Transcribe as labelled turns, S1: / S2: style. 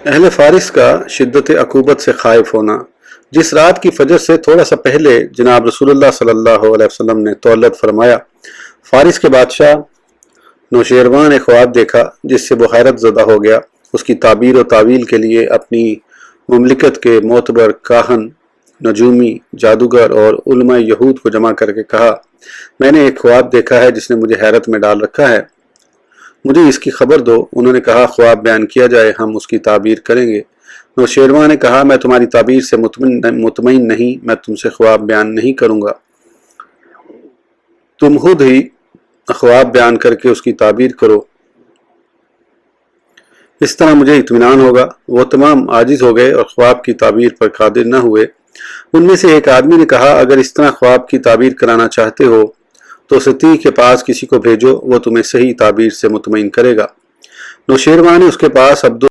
S1: اہل فارس کا شدت عقوبت سے خائف ہونا۔ جس رات کی فجر سے تھوڑا سا پہلے جناب رسول اللہ صلی اللہ علیہ وسلم نے تولد فرمایا، فارس کے بادشاہ نوشیروان نے خواب دیکھا جس سے وہ حیرت زدہ ہو گیا۔ اس کی تعبیر و تعویل کے لیے اپنی مملکت کے معتبر کاہن، نجومی، جادوگر اور علماء یہود کو جمع کر کے کہا، میں نے ایک خواب دیکھا ہے جس نے مجھے حیرت میں ڈال رکھا ہے، مجھے اس کی خبر دو۔ انہوں نے کہا، خواب بیان کیا جائے، ہم اس کی تعبیر کریں گے۔ نوشیروان نے کہا، میں تمہاری تعبیر سے مطمئن نہیں، میں تم سے خواب بیان نہیں کروں گا، تم خود ہی خواب بیان کر کے اس کی تعبیر کرو، اس طرح مجھے اطمینان ہوگا۔ وہ تمام عاجز ہو گئے اور خواب کی تعبیر پر قادر نہ ہوئے۔ ان میں سے ایک آدمی نے کہا، اگر اس طرح خواب کی تعبیر کرانا چاہتے ہو تو سطیح کے پاس کسی کو بھیجو، وہ تمہیں صحیح تعبیر سے مطمئن کرے گا۔ نوشیروان نے اس کے پاس عبد